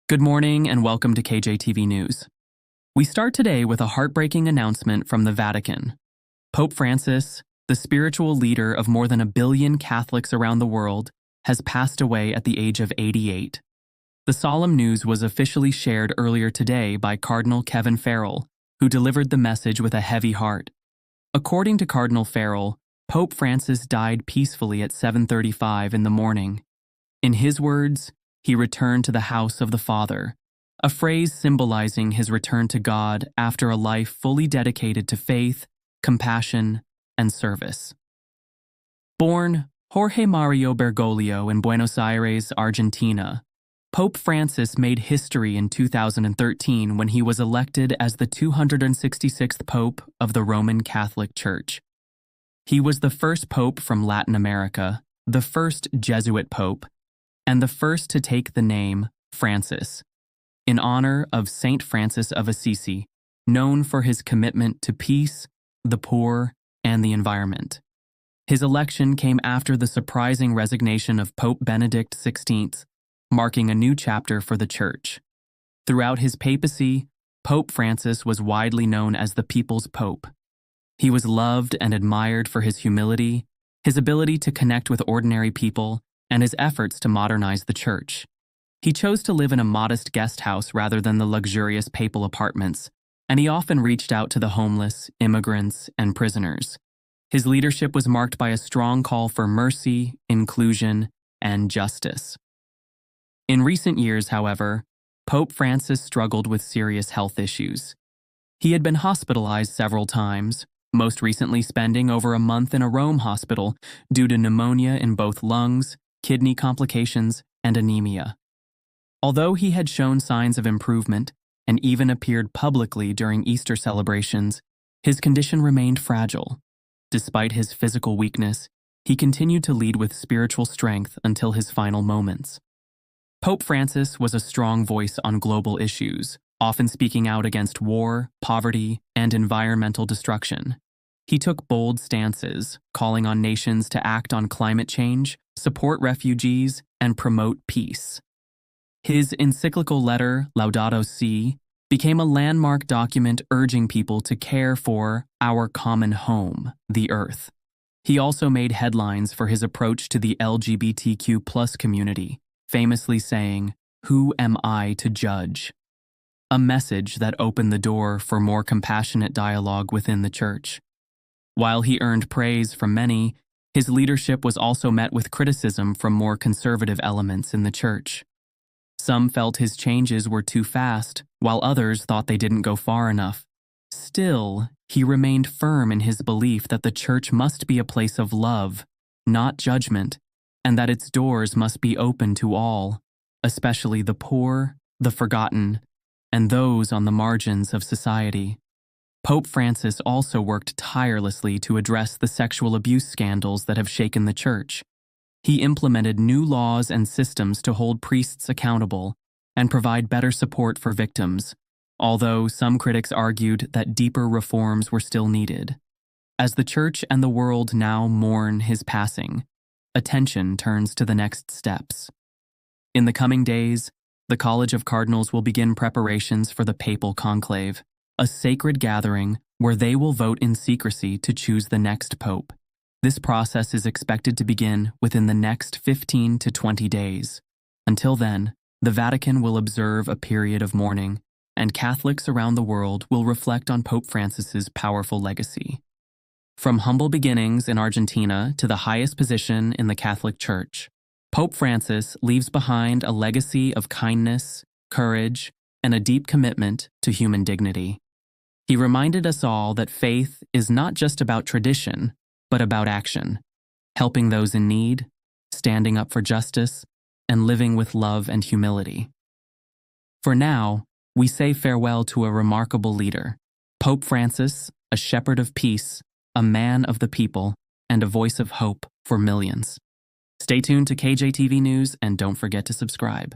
Good morning and welcome to KJTV News. We start today with a heartbreaking announcement from the Vatican. Pope Francis, the spiritual leader of more than 1 billion Catholics around the world, has passed away at the age of 88. The solemn news was officially shared earlier today by Cardinal Kevin Farrell, who delivered the message with a heavy heart. According to Cardinal Farrell, Pope Francis died peacefully at 7:35 in the morning. In his words, he returned to the house of the Father, a phrase symbolizing his return to God after a life fully dedicated to faith, compassion, and service. Born Jorge Mario Bergoglio in Buenos Aires, Argentina, Pope Francis made history in 2013 when he was elected as the 266th Pope of the Roman Catholic Church. He was the first pope from Latin America, the first Jesuit pope, and the first to take the name Francis, in honor of Saint Francis of Assisi, known for his commitment to peace, the poor, and the environment. His election came after the surprising resignation of Pope Benedict XVI, marking a new chapter for the Church. Throughout his papacy, Pope Francis was widely known as the People's Pope. He was loved and admired for his humility, his ability to connect with ordinary people, and his efforts to modernize the Church. He chose to live in a modest guest house rather than the luxurious papal apartments, and he often reached out to the homeless, immigrants, and prisoners. His leadership was marked by a strong call for mercy, inclusion, and justice. In recent years, however, Pope Francis struggled with serious health issues. He had been hospitalized several times, most recently spending over a month in a Rome hospital due to pneumonia in both lungs, kidney complications, and anemia. Although he had shown signs of improvement and even appeared publicly during Easter celebrations, his condition remained fragile. Despite his physical weakness, he continued to lead with spiritual strength until his final moments. Pope Francis was a strong voice on global issues, often speaking out against war, poverty, and environmental destruction. He took bold stances, calling on nations to act on climate change, support refugees, and promote peace. His encyclical letter, Laudato Si, became a landmark document urging people to care for our common home, the Earth. He also made headlines for his approach to the LGBTQ+ community, famously saying, "Who am I to judge?" A message that opened the door for more compassionate dialogue within the Church. While he earned praise from many, his leadership was also met with criticism from more conservative elements in the Church. Some felt his changes were too fast, while others thought they didn't go far enough. Still, he remained firm in his belief that the Church must be a place of love, not judgment, and that its doors must be open to all, especially the poor, the forgotten, and those on the margins of society. Pope Francis also worked tirelessly to address the sexual abuse scandals that have shaken the Church. He implemented new laws and systems to hold priests accountable and provide better support for victims, although some critics argued that deeper reforms were still needed. As the Church and the world now mourn his passing, attention turns to the next steps. In the coming days, the College of Cardinals will begin preparations for the papal conclave, a sacred gathering where they will vote in secrecy to choose the next pope. This process is expected to begin within the next 15 to 20 days. Until then, the Vatican will observe a period of mourning, and Catholics around the world will reflect on Pope Francis's powerful legacy. From humble beginnings in Argentina to the highest position in the Catholic Church, Pope Francis leaves behind a legacy of kindness, courage, and a deep commitment to human dignity. He reminded us all that faith is not just about tradition, but about action, helping those in need, standing up for justice, and living with love and humility. For now, we say farewell to a remarkable leader, Pope Francis, a shepherd of peace, a man of the people, and a voice of hope for millions. Stay tuned to KJTV News and don't forget to subscribe.